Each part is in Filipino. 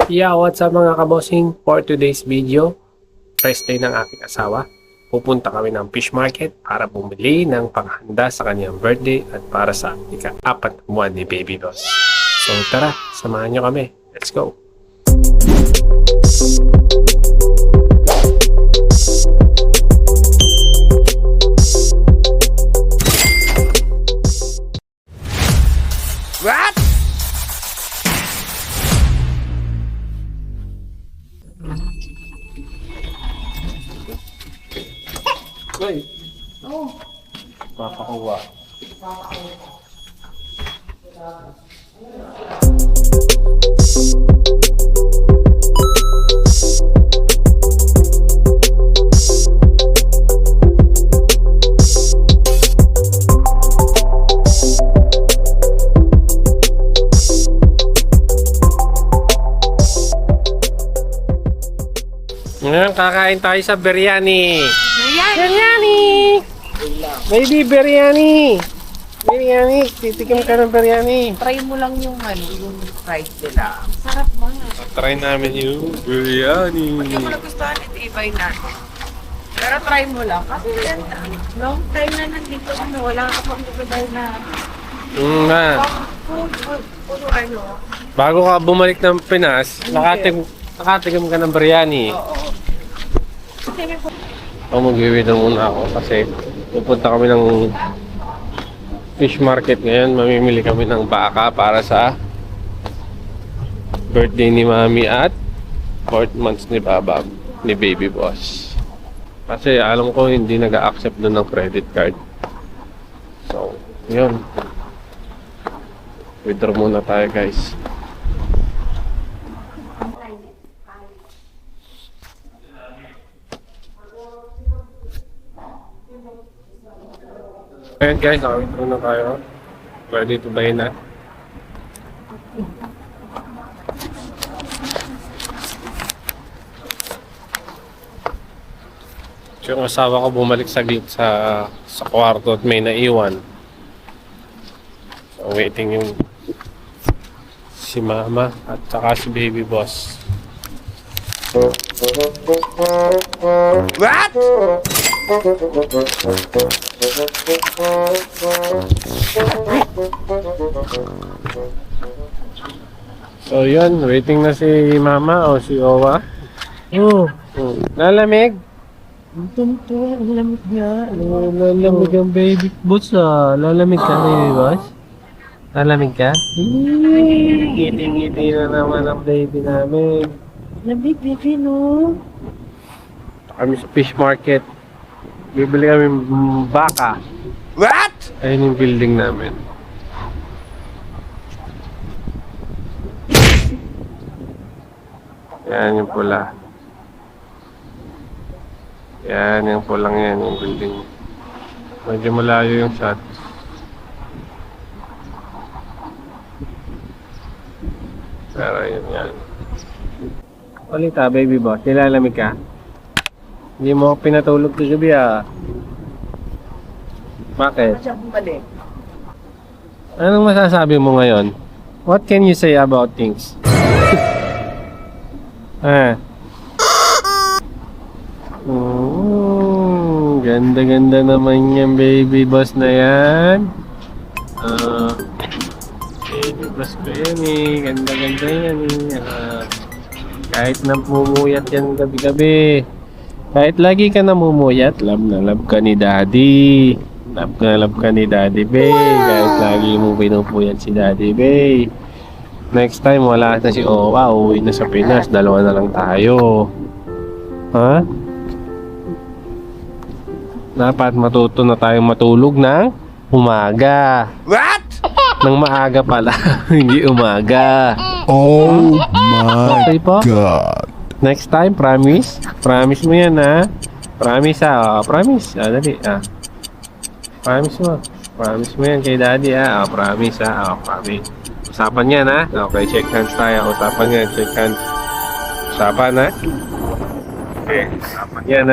Yeah, what's up mga kabossing? For today's video, first day ng aking asawa. Pupunta kami ng fish market para bumili ng panghanda sa kanyang birthday at para sa ika-4 na buwan ni Baby Boss. So tara, samahan nyo kami. Let's go! What? Uy! Oh, Mapakuha. Ngayon, kakain tayo sa biryani. Biryani! Baby, biryani! Biryani! Titikim ka ng biryani. try mo lang yung yung price nila. Sarap ba? Try namin yung biryani. Pag mo nagustuhan, iti-ibay natin. Pero try mo lang. Kasi yan, long time na nandito kami. Wala ka pang ibigay na Na. puro ano. Bago ka bumalik ng Pinas, nakatikim ka ng biryani. Oo. Kasi Ako mag-iwidang muna ako kasi pupunta kami ng fish market ngayon. Mamimili kami ng baka para sa birthday ni Mami at 4th months ni Baba, ni Baby Boss. Kasi alam ko hindi nag-accept doon ng credit card. So, yun. Withdraw muna tayo, guys. Ayan guys, nakawithdraw na tayo. Ready to buy na. Yung asawa ko bumalik saglit sa kwarto at may naiwan. So waiting yung si Mama at saka si Baby Boss. what? So yun, waiting na si Mama o si Owa. Lalamig? Lamig nga. Lalamig ang Baby Boss Lalamig ka Baby Boss? Lalamig ka? Ngiti-ngiti na naman ang baby namin. Lamig, baby, no? Kami sa fish market. Bibili kami baka. What? Ayun yung building namin. Yan yung pula. Yan yung pulang yan, yung building. Medyo malayo yung shot. Pero yun yan. Palita, baby boss. Nilalamig ka? Hindi mo ako pinatulog sa gabi Bakit? Siya bumalik. Anong masasabi mo ngayon? What can you say about things? Ganda-ganda naman yung baby boss na yan. Baby boss ko yan Ganda-ganda yan kahit namumuyat yan gabi-gabi. Kahit lagi ka namumuyat, love na love ka ni Daddy. Love ka ni Daddy Bay. Kahit lagi mo pinupuyat si Daddy Bay. Next time wala na si Owa, uwi na sa Pinas. Dalawa na lang tayo. Ha? Dapat matuto na tayong matulog ng umaga. What? Nang maaga pala, hindi umaga. Oh my Okay po? god. Next time, promise? Promise mo yan, Promise, promise. Dali, Promise mo. Promise mo yan kay Daddy, Promise, promise. Usapan yan, Okay, check hands tayo. Usapan yan, check hands. Usapan, Okay, usapan yan,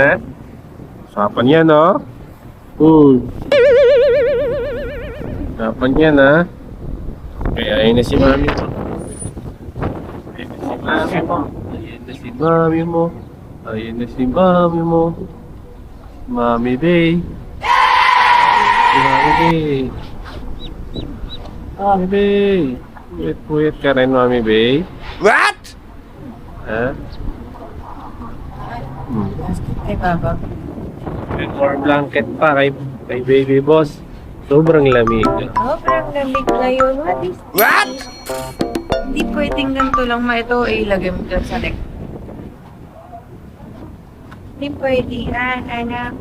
Usapan yan, Usapan yan, Okay, ayun na si Mami. Ayun na si mami mo. Ayan na si mami mo. Ayan na si mami mo. Mami Bay. Si Mami Bay. Mami Bay. Puyat ka rin, Mami Bay. What? Ha? Ay, baba. May more blanket pa kay baby boss. Sobrang lamig. Sobrang lamig ngayon. What is this? What? Hindi pwedeng ganito lang ma ito ilagay mo dyan sa neck. Hindi pwede. Anak.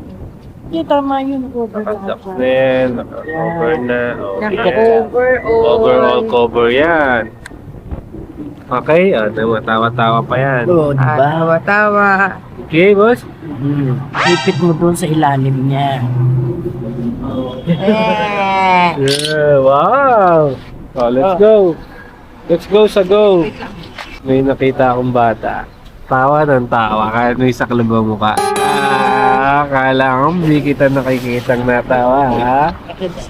Hindi tama yun. Naka-socks na yan. Naka-cover na. Oh, yeah. Naka-cover. Overall cover yan. Okay, matawa-tawa pa yan. Oo, di ba? Tawa-tawa. Okay, boss? Ipit mo doon sa ilalim niya. Yeah, wow! Oh, let's go! Let's go sa go! May nakita akong bata. Tawa ng tawa kahit may saklab ang mukha. Akala ko hindi kita nakikitang natawa, ha?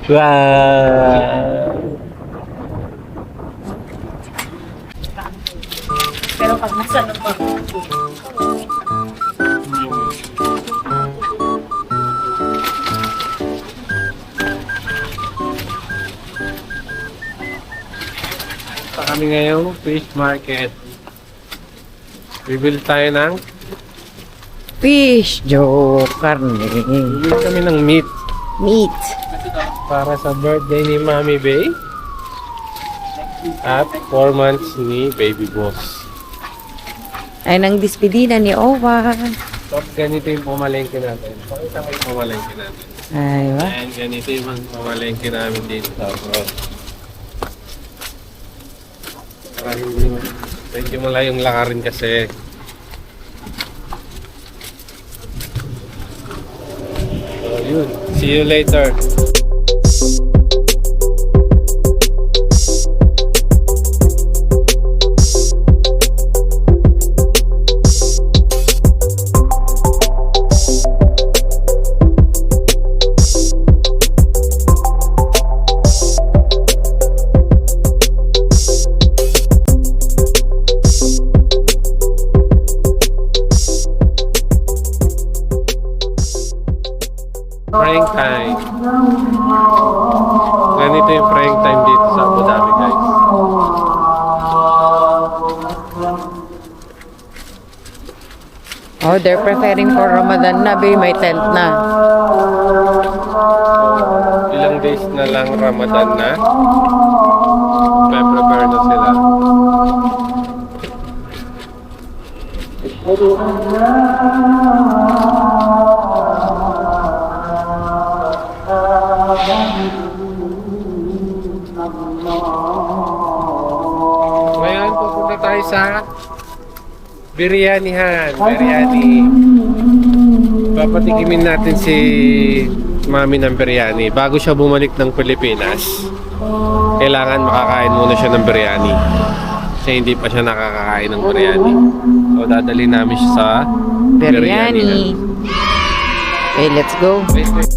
Wow! Pero pag nasa loob. Sa kami ngayong fish market. Bibili tayo ng Fish, Joe, karne, bibili kami ng meat meat. para sa birthday ni Mami Bay at 4 months ni Baby Boss. Ay, nang dispedida ni Owa. So, ganito yung pumalengke natin. Pakita ko yung pumalengke natin. Ay, wa. Ayan, ganito yung pumalengke namin dito sa abroad. Para hindi medyo malayong lakarin kasi. So, yun. See you later. Praying time. Ganito yung praying time dito sa Abu Dhabi, guys. Oh, they're preparing for Ramadan na, be. May tent na. Ilang days na lang Ramadan na. May prepare na sila. Ngayon, pupunta tayo sa biryanihan. Biryani. Papatikimin natin si mami ng biryani. Bago siya bumalik ng Pilipinas, kailangan makakain muna siya ng biryani. Kasi hindi pa siya nakakakain ng biryani. So, dadali namin siya sa Biryani. Okay, let's go. Wait, wait.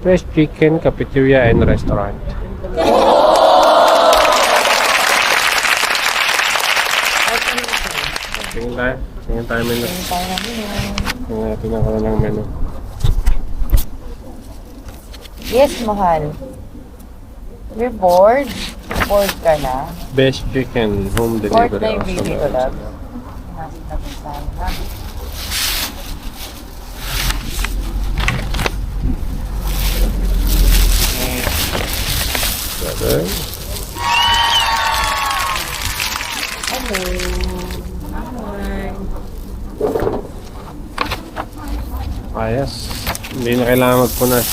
Fresh Chicken Cafeteria and Restaurant. Tingin tayo menu. Tingnan natin ako ng menu. Yes, mahal. You're bored? Bored ka na? Best Chicken Home Bored Delivery. na yung baby ko, love. brother. Hello. Hi. Ayos. Hindi na kailangan magpunas.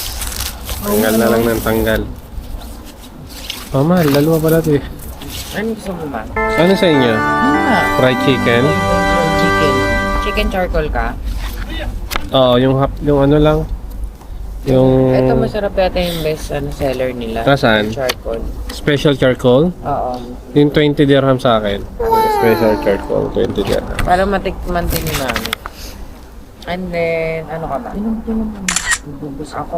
Tanggal na lang ng tanggal. Oh, mahal. Dalawa pala ito eh. Ano gusto mo ba? Ano sa inyo? Fried chicken? Chicken. Chicken charcoal ka? Oo, yung ano lang. Yung Ito masarap yata yung best seller nila. Nasaan? Charcoal. special charcoal. Oo. Yung 20 dirham sa akin. Special charcoal, 20 dirham. Para matikman din yung namin. And then, ano ka ba? Ako,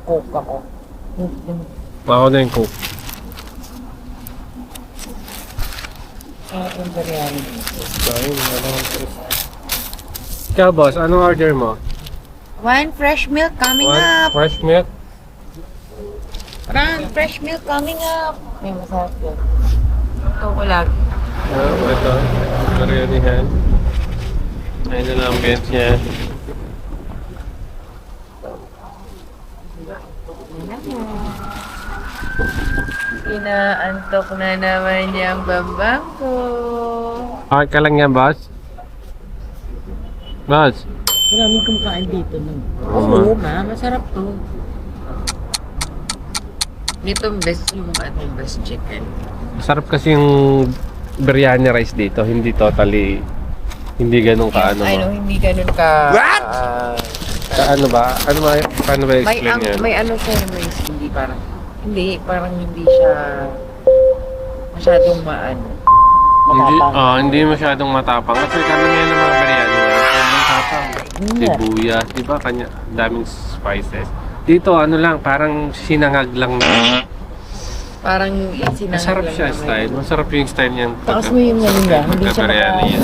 coke ako. Ako na yung coke. Yung biryani. Ikaw, boss, anong order mo? One fresh milk coming One up. fresh milk? One fresh milk coming up. May masarap yun. Ito ko lang. Ito. Biryanihan. Ayun na lang ang ambience niya. Inaantok na naman yung babang ko. Okay ka lang yan, boss? Boss? Maraming kumakain dito nun. Oo, masarap to. Dito best yung best chicken. Masarap kasi yung biryani rice dito. Hindi totally, hindi ganun ka ano. Hindi ganun ka... What? Ano ba? Paano ba May, explain yan? may ano siya, may parang hindi siya masyadong maano. Hindi masyadong matapang. Kasi kanan yan ng mga biryani. Sobrang tapang. Sibuyas, di ba? Kanya, daming spices. Dito, ano lang, parang sinangag lang na. Parang sinangag Masarap lang siya naman. style. Masarap yung style niyan. Taas mo yung ano niya, hindi siya biryani yan.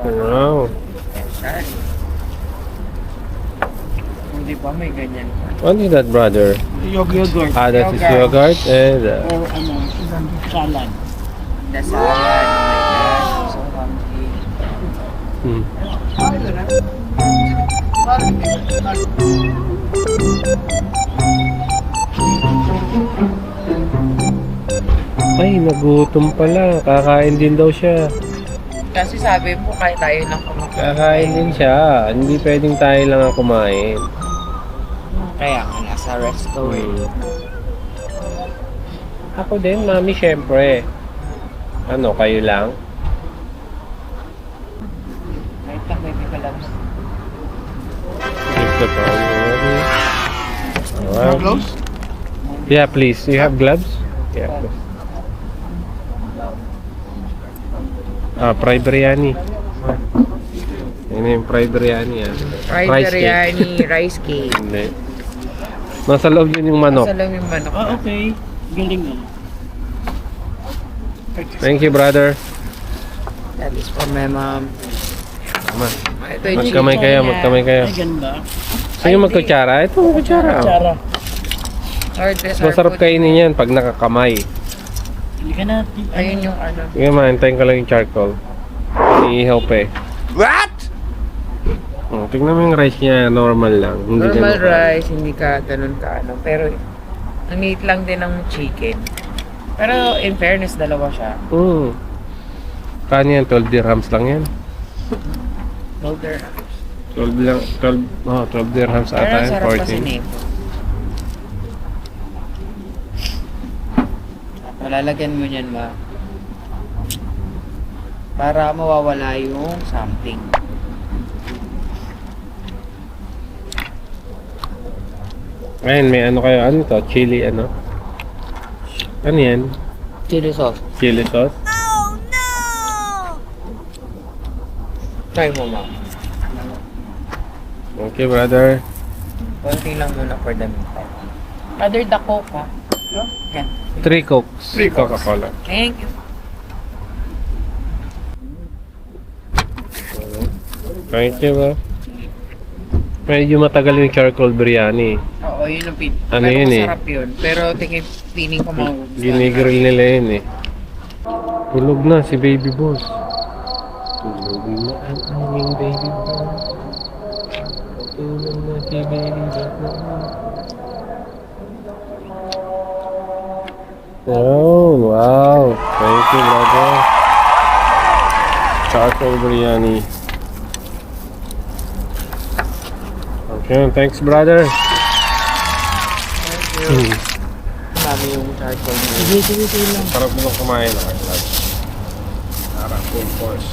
Wow. Hindi pa may ganyan. What is that, brother? yogurt. That is yogurt and Or ano, isang salad. The salad, oh my gosh, so hungry. Ay, nagutom pala. Kakain din daw siya. Kasi sabi mo, kaya tayo lang kumakain. Kakain din siya. Hindi pwedeng tayo lang ang kumain. Kaya nga, nasa resto eh. Ako din, mami, syempre. Ano, kayo lang? Kahit lang may kalabs. Give the gloves? Yeah, please. You have gloves? Yeah, please. Fried biryani. Yan yung fried biryani. Fried Rice cake. biryani, rice cake. Hindi. Nasa loob yun yung manok. Sa lang yung manok. Okay. Galing mo. Thank you, brother. That is for my mom. Tama. Ito yung Magkamay chicken kayo, niya. magkamay kayo. Ay, ganda. Sige, magkutsara. Ito, magkutsara. Tsara. Masarap kainin yan pag nakakamay. Hindi ka na. Ayun yung ano. Sige, maantayin ko lang yung charcoal. Iihaw pa eh. What? Tingnan mo yung rice niya, normal lang. Hindi Normal ganun ka- rice, hindi ka ganun ka ano. Pero, ang liit lang din ng chicken. Pero, in fairness, dalawa siya. Kano yan? 12 dirhams lang yan. Older. 12 lang, 12 dirhams Pero, ata ang yan, sarap kasi 14. nito. Palalagyan mo yan, ma. Para mawawala yung something. Ngayon, may ano kayo, ano to? Chili, ano? Ano yan? Chili sauce. Chili sauce? Try mo, ma. Okay, brother. Konti lang muna for the meantime. Other the coke, ha? Yan. 3 Cokes. 3 Coca-Cola. Thank you. Thank you, bro. Medyo matagal yung charcoal biryani. Oo, yun ang Ano pero yun eh? masarap yun. Pero feeling ko magugustuhan. Ginigrill nila yun eh. Tulog na si baby boss. Tulog na ang aming baby boss. Tulog na si baby boss. Oh, wow. Thank you, brother. Charcoal biryani. Okay, thanks, brother. Marami yung charcoal mo. Sige lang. Sarap mo kumain. Sarap, full course.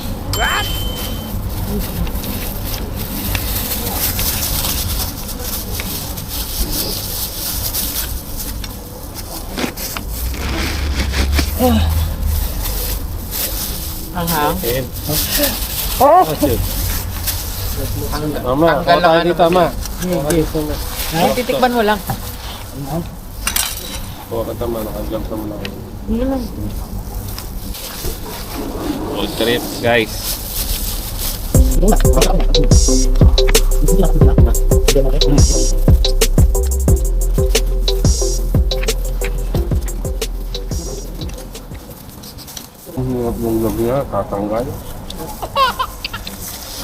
Anghang. Okay. That's it. Mama, Tanggal lang tayo dito, ano. ma. Ay, titikman mo lang. Oo, katama, nakaglap naman ako. Hindi lang. Road trip, guys. Ang hirap ng log niya, tatanggal.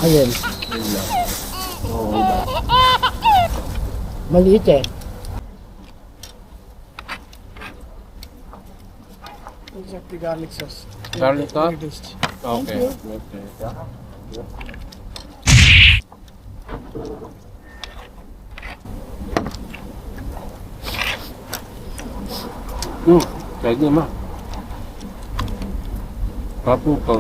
Ayan. Oo, iba. Maliit eh. Garlic sauce. Garlic ka? Okay. Okay. Pwede ma. Papo ko.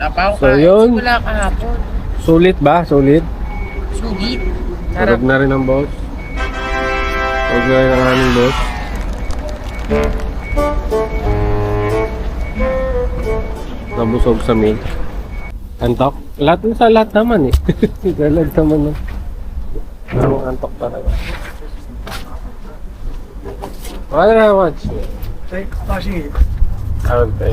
Napaw So, yun. Wala kahapon. Sulit ba? Sulit? Sugit. Sarap Sarap. na rin ang boss. Huwag na rin ang aming boss. Nabusog sa meal. Antok? Lahat sa lahat naman eh. Galag naman no. Anong antok talaga. Wala na much. Kasi, Okay.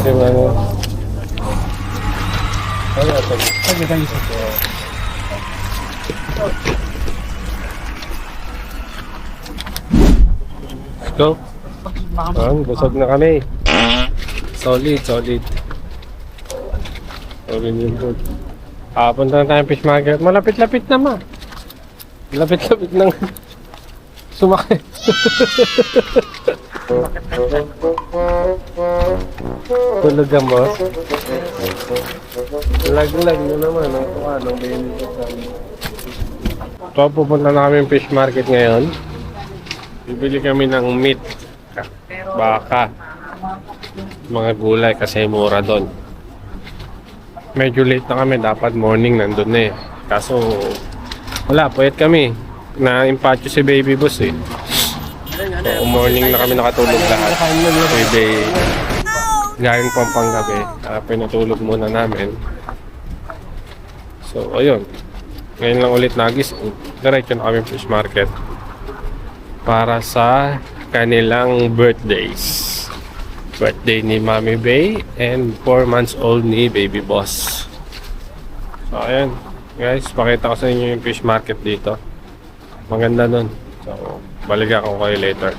Okay, ano? Ano ito? Let's go. Busog na kami. Solid, solid. Solid yung food. Punta na tayong fish market. Malapit-lapit naman. Lapit-lapit nang sumakay. Tulog ka, boss. Lag-lag mo naman ang kuha ng benefit namin. So, pupunta na kami yung fish market ngayon. Bibili kami ng meat. Baka. Mga gulay kasi mura doon. Medyo late na kami. Dapat morning nandun na eh. Kaso, wala. Pwede kami. Na-impatyo si baby boss eh. So, morning na kami nakatulog lahat. Pwede galing pang panggabi. Pinatulog muna namin. So, ayun. Ngayon lang ulit nagising. Diretso na kami fish market. Para sa kanilang birthdays. Birthday ni Mami Bay and 4 months old ni Baby Boss. So, ayun. Guys, pakita ko sa inyo yung fish market dito. Maganda nun. So, balikan ko kayo later.